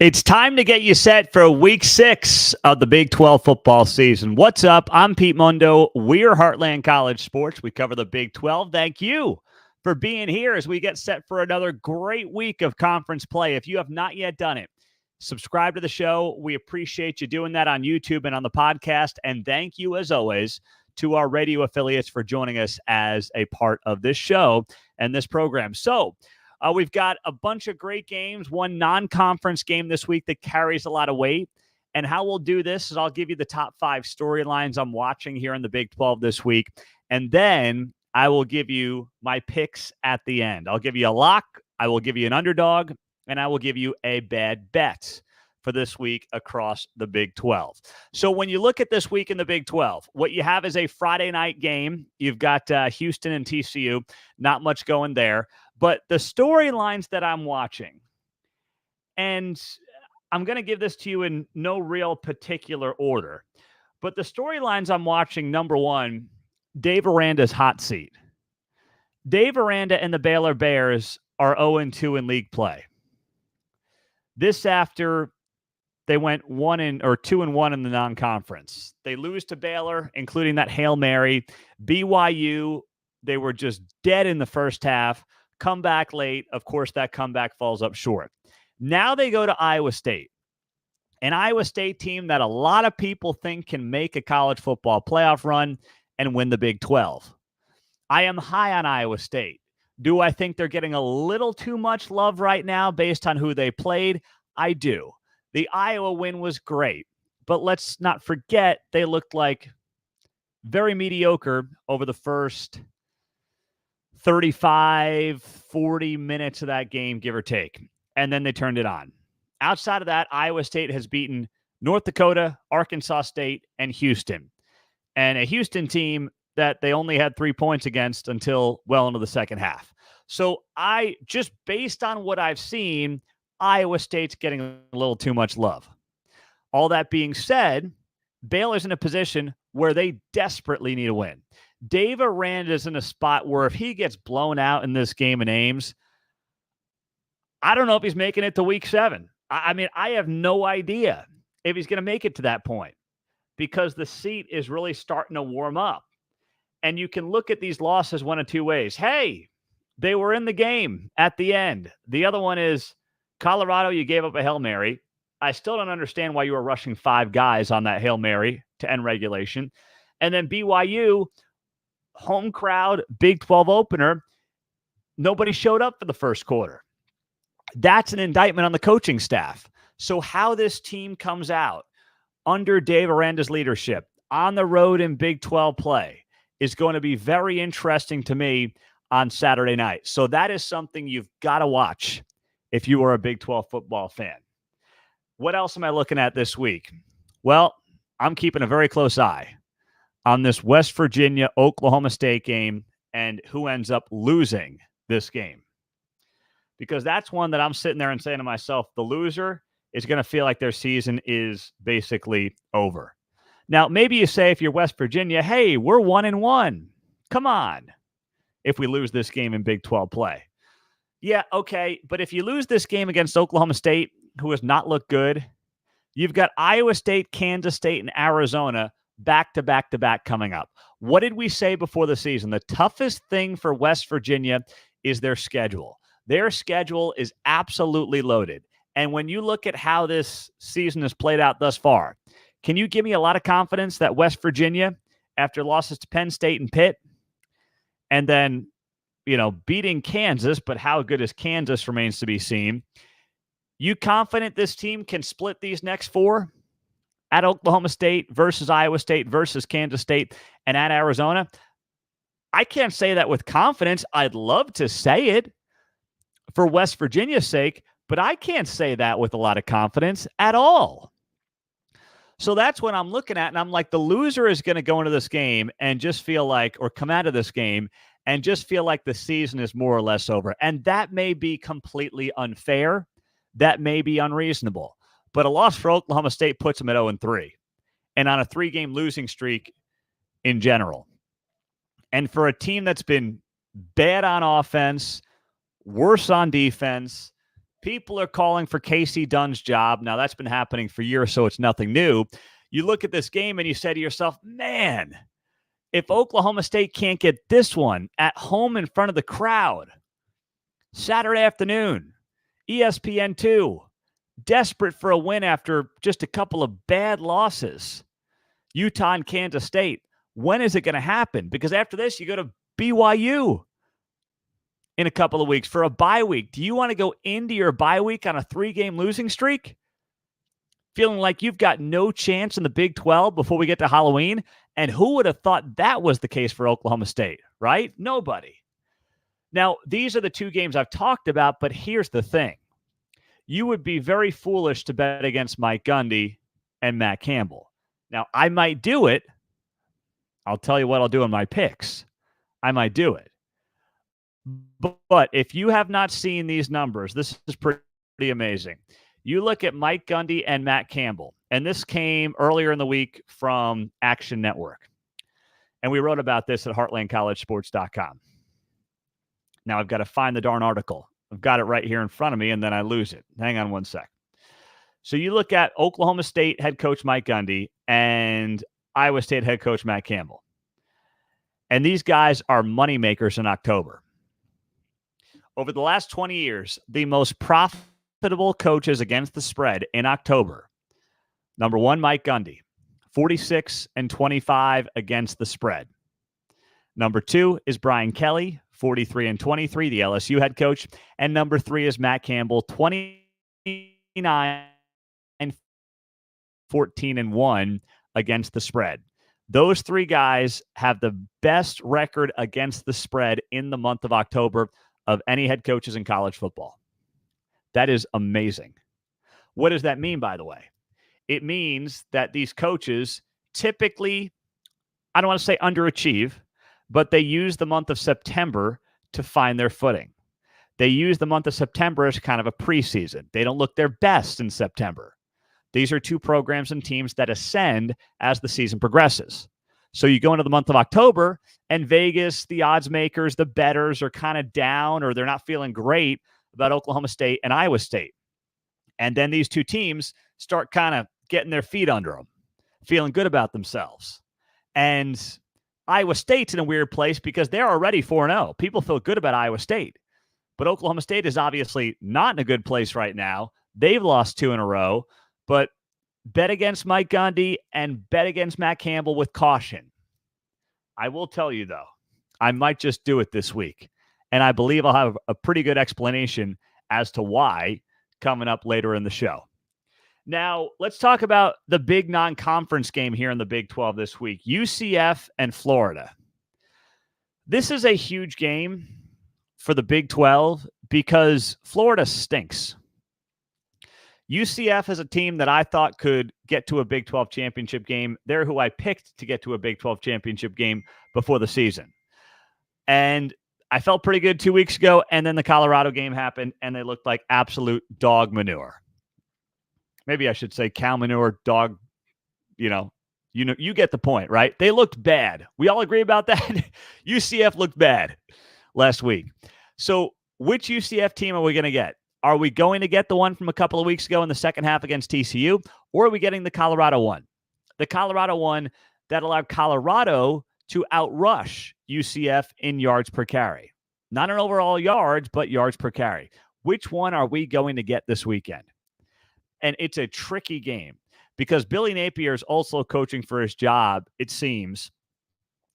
It's time to get you set for week 6 of the Big 12 football season. What's up? I'm Pete Mundo. We're Heartland College Sports. We cover the Big 12. Thank you for being here as we get set for another great week of conference play. If you have not yet done it, subscribe to the show. We appreciate you doing that on YouTube and on the podcast. And thank you, as always, to our radio affiliates for joining us as a part of this show and this program. So, we've got a bunch of great games, one non-conference game this week that carries a lot of weight. And how we'll do this is I'll give you the top 5 storylines I'm watching here in the Big 12 this week. And then I will give you my picks at the end. I'll give you a lock, I will give you an underdog, and I will give you a bad bet for this week across the Big 12. So when you look at this week in the Big 12, what you have is a Friday night game. You've got Houston and TCU, not much going there. But the storylines that I'm watching, and I'm going to give this to you in no real particular order, but the storylines I'm watching, number one, Dave Aranda's hot seat. Dave Aranda and the Baylor Bears are 0-2 in league play. This after they went 2-1 in the non-conference. They lose to Baylor, including that Hail Mary. BYU, they were just dead in the first half. Come back late. Of course, that comeback falls up short. Now they go to Iowa State, an Iowa State team that a lot of people think can make a college football playoff run and win the Big 12. I am high on Iowa State. Do I think they're getting a little too much love right now based on who they played? I do. The Iowa win was great, but let's not forget they looked like very mediocre over the first 35, 40 minutes of that game, give or take. And then they turned it on. Outside of that, Iowa State has beaten North Dakota, Arkansas State, and Houston. And a Houston team that they only had 3 points against until well into the second half. So just based on what I've seen, Iowa State's getting a little too much love. All that being said, Baylor's in a position where they desperately need a win. Dave Aranda's in a spot where if he gets blown out in this game in Ames, I don't know if he's making it to week 7. I mean, I have no idea if he's going to make it to that point because the seat is really starting to warm up. And you can look at these losses one of two ways. Hey, they were in the game at the end. The other one is Colorado, you gave up a Hail Mary. I still don't understand why you were rushing 5 guys on that Hail Mary to end regulation. And then BYU, home crowd, Big 12 opener, nobody showed up for the first quarter. That's an indictment on the coaching staff. So how this team comes out under Dave Aranda's leadership on the road in Big 12 play is going to be very interesting to me on Saturday night. So that is something you've got to watch if you are a Big 12 football fan. What else am I looking at this week? Well, I'm keeping a very close eye on this West Virginia-Oklahoma State game and who ends up losing this game. Because that's one that I'm sitting there and saying to myself, the loser is going to feel like their season is basically over. Now, maybe you say if you're West Virginia, hey, we're 1-1. Come on. If we lose this game in Big 12 play. Yeah, okay. But if you lose this game against Oklahoma State, who has not looked good, you've got Iowa State, Kansas State, and Arizona back-to-back-to-back coming up. What did we say before the season? The toughest thing for West Virginia is their schedule. Their schedule is absolutely loaded. And when you look at how this season has played out thus far, can you give me a lot of confidence that West Virginia, after losses to Penn State and Pitt, and then, beating Kansas, but how good is Kansas remains to be seen, you confident this team can split these next 4? At Oklahoma State versus Iowa State versus Kansas State and at Arizona? I can't say that with confidence. I'd love to say it for West Virginia's sake, but I can't say that with a lot of confidence at all. So that's what I'm looking at, and I'm like, the loser is going to go into this game and just feel like, or come out of this game and just feel like the season is more or less over. And that may be completely unfair. That may be unreasonable. But a loss for Oklahoma State puts them at 0-3 and on a 3-game losing streak in general. And for a team that's been bad on offense, worse on defense, People are calling for Casey Dunn's job. Now, that's been happening for years, so it's nothing new. You look at this game and you say to yourself, man, if Oklahoma State can't get this one at home in front of the crowd, Saturday afternoon, ESPN2, desperate for a win after just a couple of bad losses, Utah and Kansas State, when is it going to happen? Because after this, you go to BYU in a couple of weeks for a bye week. Do you want to go into your bye week on a 3-game losing streak? Feeling like you've got no chance in the Big 12 before we get to Halloween? And who would have thought that was the case for Oklahoma State, right? Nobody. Now, these are the 2 games I've talked about, but here's the thing. You would be very foolish to bet against Mike Gundy and Matt Campbell. Now, I might do it. I'll tell you what I'll do in my picks. I might do it. But if you have not seen these numbers, this is pretty amazing. You look at Mike Gundy and Matt Campbell, and this came earlier in the week from Action Network. And we wrote about this at heartlandcollegesports.com. Now I've got to find the darn article. I've got it right here in front of me, and then I lose it. Hang on one sec. So you look at Oklahoma State head coach Mike Gundy and Iowa State head coach Matt Campbell. And these guys are moneymakers in October. Over the last 20 years, the most profitable coaches against the spread in October. Number 1, Mike Gundy, 46-25 against the spread. Number 2 is Brian Kelly, 43-23, the LSU head coach. And number 3 is Matt Campbell, 29-14-1 against the spread. Those 3 guys have the best record against the spread in the month of October of any head coaches in college football. That is amazing. What does that mean, by the way? It means that these coaches typically, I don't want to say underachieve, but they use the month of September to find their footing. They use the month of September as kind of a preseason. They don't look their best in September. These are 2 programs and teams that ascend as the season progresses. So you go into the month of October, and Vegas, the odds makers, the bettors are kind of down, or they're not feeling great about Oklahoma State and Iowa State. And then these 2 teams start kind of getting their feet under them, feeling good about themselves. And Iowa State's in a weird place because they're already 4-0. People feel good about Iowa State. But Oklahoma State is obviously not in a good place right now. They've lost 2 in a row. But bet against Mike Gundy and bet against Matt Campbell with caution. I will tell you, though, I might just do it this week. And I believe I'll have a pretty good explanation as to why coming up later in the show. Now, let's talk about the big non-conference game here in the Big 12 this week, UCF and Florida. This is a huge game for the Big 12 because Florida stinks. UCF is a team that I thought could get to a Big 12 championship game. They're who I picked to get to a Big 12 championship game before the season. And I felt pretty good 2 weeks ago, and then the Colorado game happened, and they looked like absolute dog manure. Maybe I should say cow manure, dog, you get the point, right? They looked bad. We all agree about that? UCF looked bad last week. So which UCF team are we going to get? Are we going to get the one from a couple of weeks ago in the second half against TCU, or are we getting the Colorado one? The Colorado one that allowed Colorado to outrush UCF in yards per carry. Not in overall yards, but yards per carry. Which one are we going to get this weekend? And it's a tricky game because Billy Napier is also coaching for his job, it seems.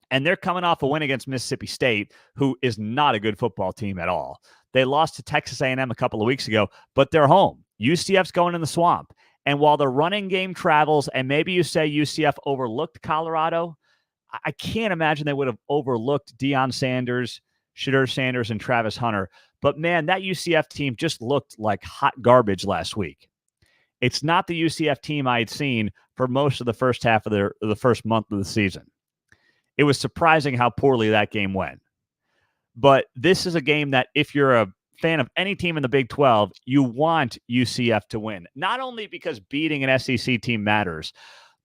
And they're coming off a win against Mississippi State, who is not a good football team at all. They lost to Texas A&M a couple of weeks ago, but they're home. UCF's going in the swamp. And while the running game travels, and maybe you say UCF overlooked Colorado, I can't imagine they would have overlooked Deion Sanders, Shedeur Sanders, and Travis Hunter. But, man, that UCF team just looked like hot garbage last week. It's not the UCF team I had seen for most of the first half of the first month of the season. It was surprising how poorly that game went. But this is a game that if you're a fan of any team in the Big 12, you want UCF to win. Not only because beating an SEC team matters,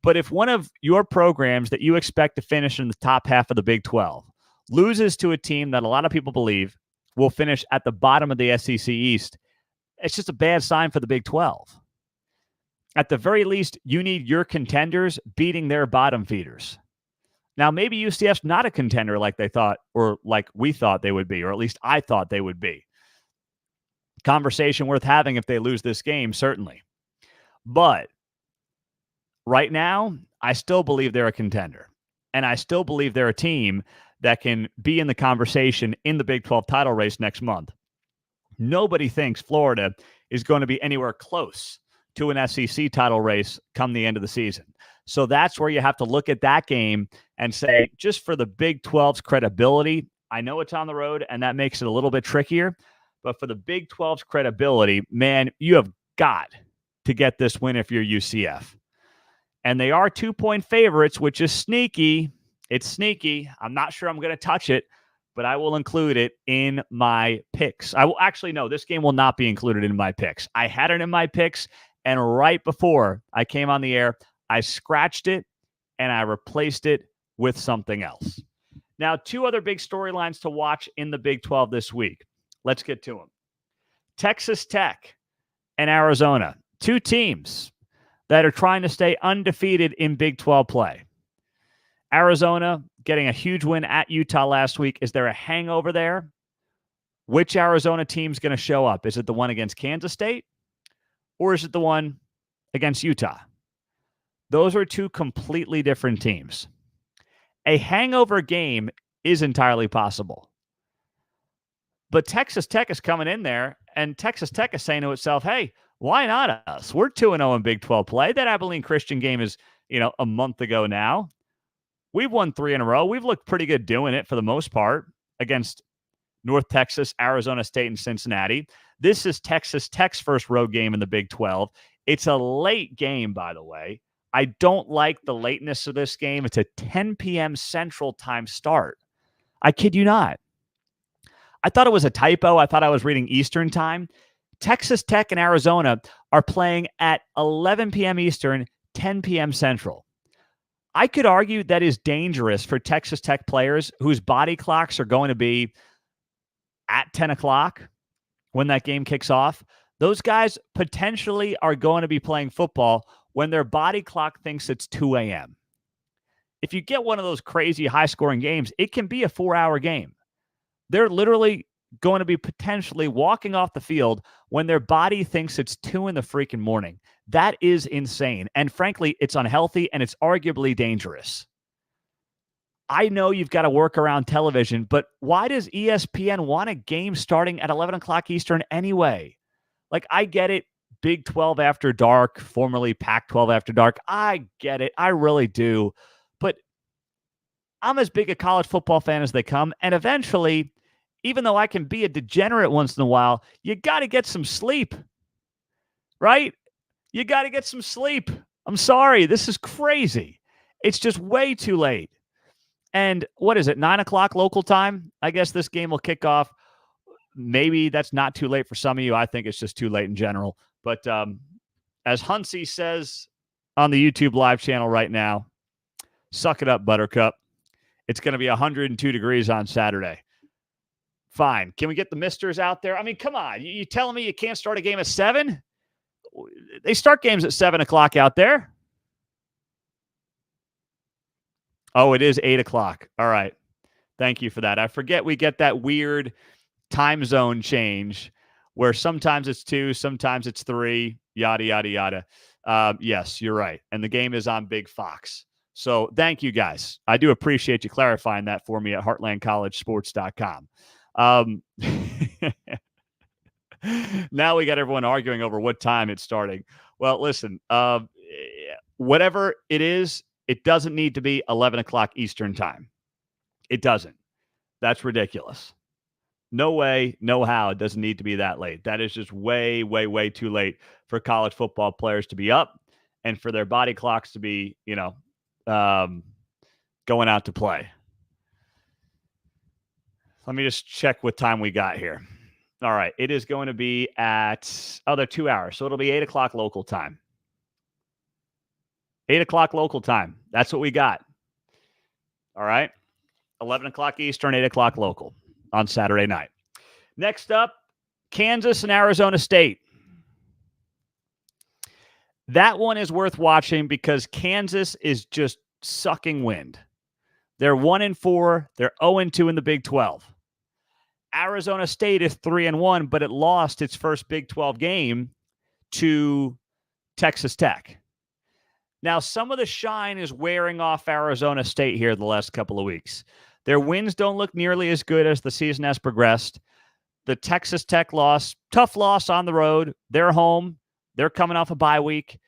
but if one of your programs that you expect to finish in the top half of the Big 12 loses to a team that a lot of people believe will finish at the bottom of the SEC East, It's just a bad sign for the Big 12. At the very least, you need your contenders beating their bottom feeders. Now, maybe UCF's not a contender like they thought, or like we thought they would be, or at least I thought they would be. Conversation worth having if they lose this game, certainly. But right now, I still believe they're a contender. And I still believe they're a team that can be in the conversation in the Big 12 title race next month. Nobody thinks Florida is going to be anywhere close to an SEC title race come the end of the season. So that's where you have to look at that game and say, just for the Big 12's credibility, I know it's on the road and that makes it a little bit trickier, but for the Big 12's credibility, man, you have got to get this win if you're UCF. And they are 2-point favorites, which is sneaky. It's sneaky. I'm not sure I'm going to touch it, but I will include it in my picks. I will actually, no, this game will not be included in my picks. I had it in my picks, and right before I came on the air, I scratched it and I replaced it with something else. Now, two other big storylines to watch in the Big 12 this week. Let's get to them. Texas Tech and Arizona, two teams that are trying to stay undefeated in Big 12 play. Arizona getting a huge win at Utah last week. Is there a hangover there? Which Arizona team's going to show up? Is it the one against Kansas State? Or is it the one against Utah? Those are two completely different teams. A hangover game is entirely possible. But Texas Tech is coming in there, and Texas Tech is saying to itself, hey, why not us? We're 2-0 in Big 12 play. That Abilene Christian game is, a month ago now. We've won 3 in a row. We've looked pretty good doing it for the most part against North Texas, Arizona State, and Cincinnati. This is Texas Tech's first road game in the Big 12. It's a late game, by the way. I don't like the lateness of this game. It's a 10 p.m. Central Time start. I kid you not. I thought it was a typo. I thought I was reading Eastern Time. Texas Tech and Arizona are playing at 11 p.m. Eastern, 10 p.m. Central. I could argue that is dangerous for Texas Tech players whose body clocks are going to be at 10 o'clock when that game kicks off. Those guys potentially are going to be playing football when their body clock thinks it's 2 a.m. If you get one of those crazy high-scoring games, it can be a 4-hour game. They're literally going to be potentially walking off the field when their body thinks it's 2 in the freaking morning. That is insane. And frankly, it's unhealthy and it's arguably dangerous. I know you've got to work around television, but why does ESPN want a game starting at 11 o'clock Eastern anyway? Like, I get it. Big 12 after dark, formerly Pac-12 after dark. I get it. I really do. But I'm as big a college football fan as they come. And eventually, even though I can be a degenerate once in a while, you got to get some sleep, right? You got to get some sleep. I'm sorry. This is crazy. It's just way too late. And what is it, 9 o'clock local time? I guess this game will kick off. Maybe that's not too late for some of you. I think it's just too late in general. But as Huntsy says on the YouTube live channel right now, suck it up, Buttercup. It's going to be 102 degrees on Saturday. Fine. Can we get the misters out there? I mean, come on. You telling me you can't start a game at 7? They start games at 7 o'clock out there. Oh, it is 8 o'clock. All right. Thank you for that. I forget we get that weird time zone change where sometimes it's 2, sometimes it's 3, yada, yada, yada. Yes, you're right. And the game is on Big Fox. So thank you, guys. I do appreciate you clarifying that for me at heartlandcollegesports.com. Now we got everyone arguing over what time it's starting. Well, listen, whatever it is, it doesn't need to be 11 o'clock Eastern time. It doesn't. That's ridiculous. No way, no how. It doesn't need to be that late. That is just way, way, way too late for college football players to be up and for their body clocks to be, going out to play. Let me just check what time we got here. All right. It is going to be at, they're 2 hours. So it'll be 8 o'clock local time. 8 o'clock local time. That's what we got. All right. 11 o'clock Eastern, 8 o'clock local on Saturday night. Next up, Kansas and Arizona State. That one is worth watching because Kansas is just sucking wind. They're 1-4. They're 0-2 in the Big 12. Arizona State is 3-1, but it lost its first Big 12 game to Texas Tech. Now, some of the shine is wearing off Arizona State here the last couple of weeks. Their wins don't look nearly as good as the season has progressed. The Texas Tech loss, tough loss on the road. They're home. They're coming off a bye week.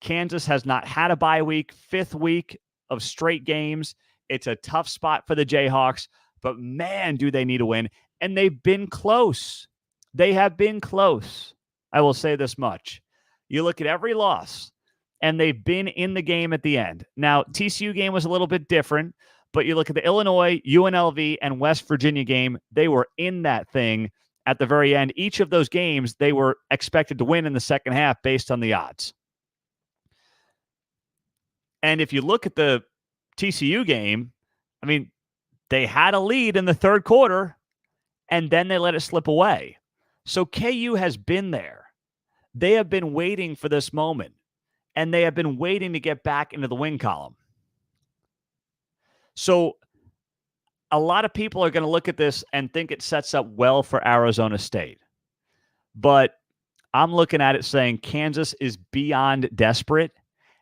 Kansas has not had a bye week, 5th week of straight games. It's a tough spot for the Jayhawks, but man, do they need a win. And they've been close. They have been close. I will say this much. You look at every loss, and they've been in the game at the end. Now, TCU game was a little bit different, but you look at the Illinois, UNLV, and West Virginia game, they were in that thing at the very end. Each of those games, they were expected to win in the second half based on the odds. And if you look at the TCU game, I mean, they had a lead in the third quarter, and then they let it slip away. So KU has been there. They have been waiting for this moment, and they have been waiting to get back into the win column. So a lot of people are going to look at this and think it sets up well for Arizona State. But I'm looking at it saying Kansas is beyond desperate,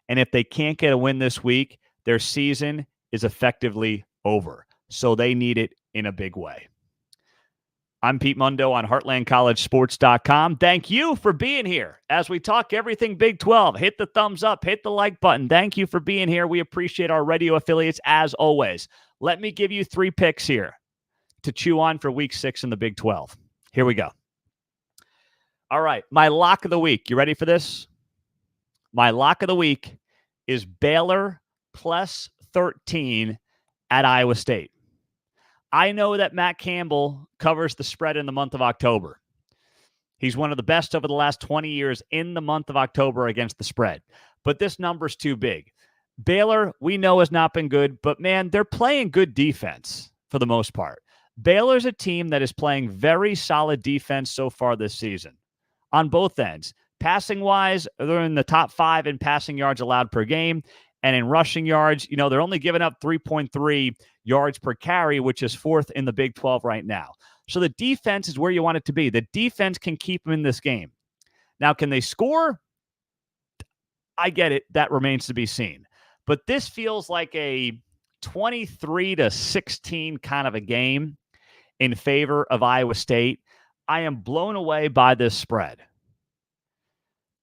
and if they can't get a win this week, their season is effectively over. So they need it in a big way. I'm Pete Mundo on HeartlandCollegeSports.com. Thank you for being here as we talk everything Big 12. Hit the thumbs up, hit the like button. Thank you for being here. We appreciate our radio affiliates as always. Let me give you 3 picks here to chew on for Week 6 in the Big 12. Here we go. All right, my lock of the week. You ready for this? My lock of the week is Baylor plus 13 at Iowa State. I know that Matt Campbell covers the spread in the month of October. He's one of the best over the last 20 years in the month of October against the spread. But this number's too big. Baylor, we know, has not been good, but man, they're playing good defense for the most part. Baylor's a team that is playing very solid defense so far this season on both ends. Passing-wise, they're in the top 5 in passing yards allowed per game. And in rushing yards, they're only giving up 3.3 yards per carry, which is 4th in the Big 12 right now. So the defense is where you want it to be. The defense can keep them in this game. Now, can they score? I get it. That remains to be seen. But this feels like a 23-16 kind of a game in favor of Iowa State. I am blown away by this spread.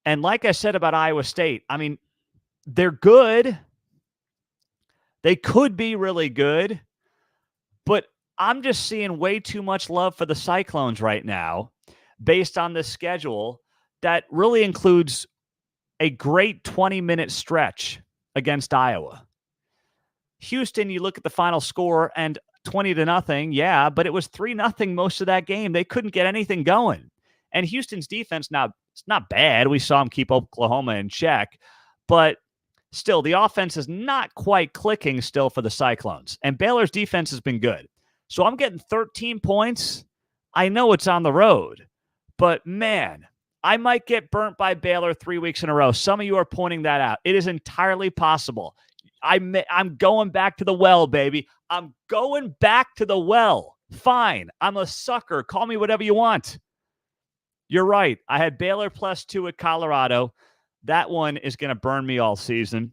And like I said about Iowa State, I mean, they're good. They could be really good. But I'm just seeing way too much love for the Cyclones right now based on this schedule that really includes a great 20-minute stretch against Iowa. Houston, you look at the final score and 20-0, yeah, but it was 3-0 most of that game. They couldn't get anything going. And Houston's defense, it's not bad. We saw them keep Oklahoma in check. But still, the offense is not quite clicking still for the Cyclones. And Baylor's defense has been good. So I'm getting 13 points. I know it's on the road. But, man, I might get burnt by Baylor 3 weeks in a row. Some of you are pointing that out. It is entirely possible. I'm going back to the well, baby. I'm going back to the well. Fine. I'm a sucker. Call me whatever you want. You're right. I had Baylor plus 2 at Colorado. That one is going to burn me all season.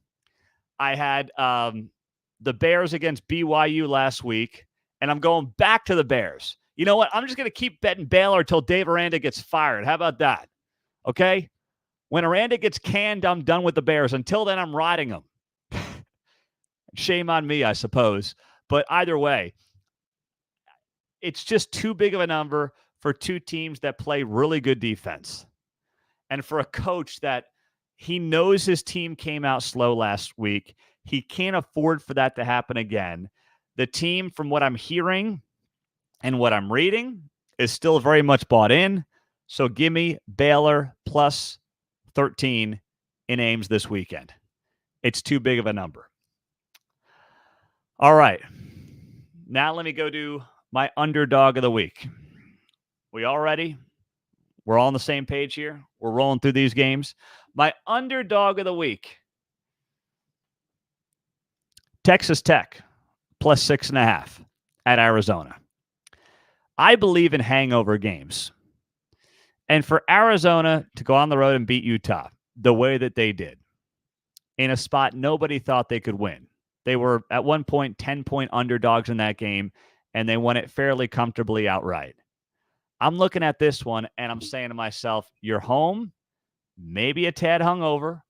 I had the Bears against BYU last week, and I'm going back to the Bears. You know what? I'm just going to keep betting Baylor until Dave Aranda gets fired. How about that? Okay? When Aranda gets canned, I'm done with the Bears. Until then, I'm riding them. Shame on me, I suppose. But either way, it's just too big of a number for 2 teams that play really good defense. And for a coach that he knows his team came out slow last week, he can't afford for that to happen again. The team, from what I'm hearing and what I'm reading, is still very much bought in. So give me Baylor plus 13 in Ames this weekend. It's too big of a number. All right. Now let me go to my underdog of the week. We all ready? We're all on the same page here. We're rolling through these games. My underdog of the week, Texas Tech, plus 6.5 at Arizona. I believe in hangover games. And for Arizona to go on the road and beat Utah the way that they did, in a spot nobody thought they could win. They were at one point 10-point underdogs in that game, and they won it fairly comfortably outright. I'm looking at this one, and I'm saying to myself, you're home, maybe a tad hungover,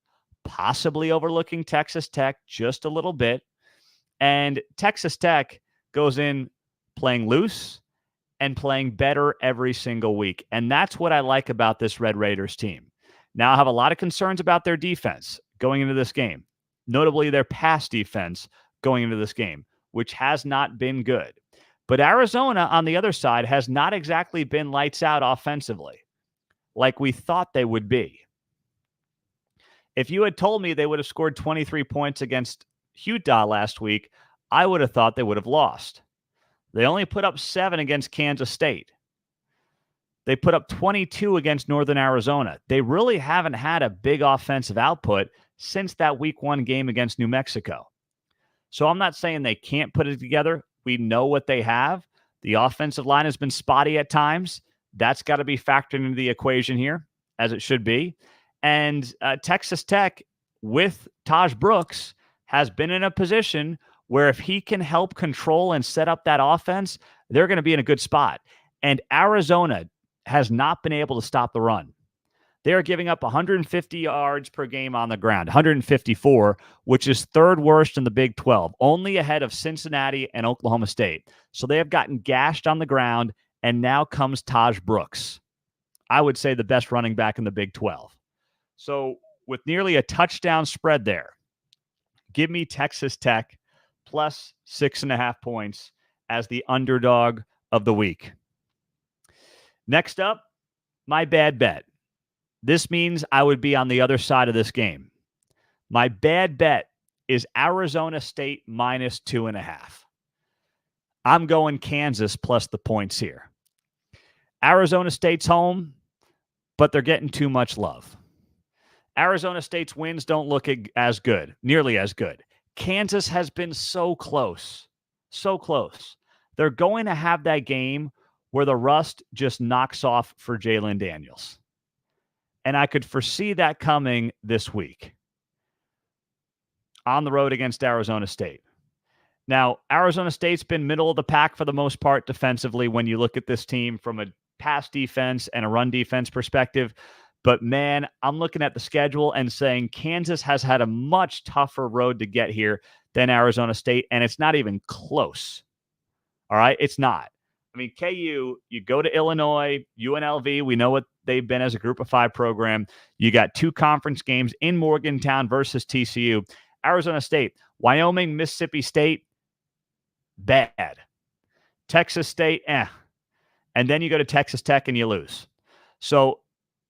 possibly overlooking Texas Tech just a little bit. And Texas Tech goes in playing loose and playing better every single week. And that's what I like about this Red Raiders team. Now, I have a lot of concerns about their defense going into this game, notably their pass defense going into this game, which has not been good. But Arizona, on the other side, has not exactly been lights out offensively like we thought they would be. If you had told me they would have scored 23 points against Utah last week, I would have thought they would have lost. They only put up 7 against Kansas State. They put up 22 against Northern Arizona. They really haven't had a big offensive output since that week 1 game against New Mexico. So I'm not saying they can't put it together. We know what they have. The offensive line has been spotty at times. That's got to be factored into the equation here, as it should be. And Texas Tech, with Taj Brooks, has been in a position where if he can help control and set up that offense, they're going to be in a good spot. And Arizona has not been able to stop the run. They're giving up 150 yards per game on the ground, 154, which is third worst in the Big 12, only ahead of Cincinnati and Oklahoma State. So they have gotten gashed on the ground, and now comes Taj Brooks. I would say the best running back in the Big 12. So with nearly a touchdown spread there, give me Texas Tech plus 6.5 points as the underdog of the week. Next up, my bad bet. This means I would be on the other side of this game. My bad bet is Arizona State minus 2.5. I'm going Kansas plus the points here. Arizona State's home, but they're getting too much love. Arizona State's wins don't look as good, nearly as good. Kansas has been so close, so close. They're going to have that game where the rust just knocks off for Jalen Daniels. And I could foresee that coming this week on the road against Arizona State. Now, Arizona State's been middle of the pack for the most part defensively when you look at this team from a pass defense and a run defense perspective. But, man, I'm looking at the schedule and saying Kansas has had a much tougher road to get here than Arizona State, and it's not even close. All right? It's not. I mean, KU, you go to Illinois, UNLV, we know what they've been as a group of 5 program. You got 2 conference games in Morgantown versus TCU. Arizona State, Wyoming, Mississippi State, bad. Texas State, And then you go to Texas Tech and you lose. So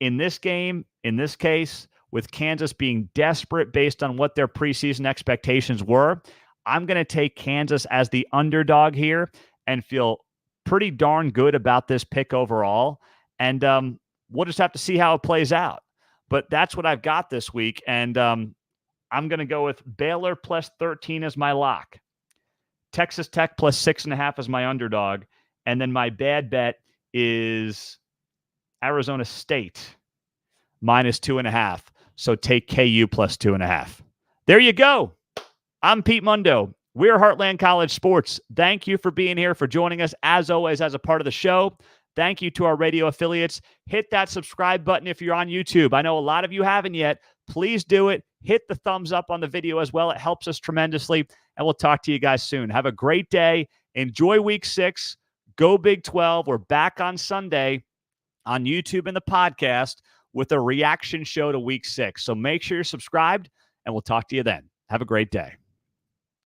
in this game, in this case, with Kansas being desperate based on what their preseason expectations were, I'm going to take Kansas as the underdog here and feel pretty darn good about this pick overall. And we'll just have to see how it plays out. But that's what I've got this week. And I'm going to go with Baylor plus 13 as my lock. Texas Tech plus 6.5 as my underdog. And then my bad bet is Arizona State minus 2.5. So take KU plus 2.5. There you go. I'm Pete Mundo. We're Heartland College Sports. Thank you for being here, for joining us, as always, as a part of the show. Thank you to our radio affiliates. Hit that subscribe button if you're on YouTube. I know a lot of you haven't yet. Please do it. Hit the thumbs up on the video as well. It helps us tremendously. And we'll talk to you guys soon. Have a great day. Enjoy week 6. Go Big 12. We're back on Sunday on YouTube and the podcast with a reaction show to week 6. So make sure you're subscribed, and we'll talk to you then. Have a great day.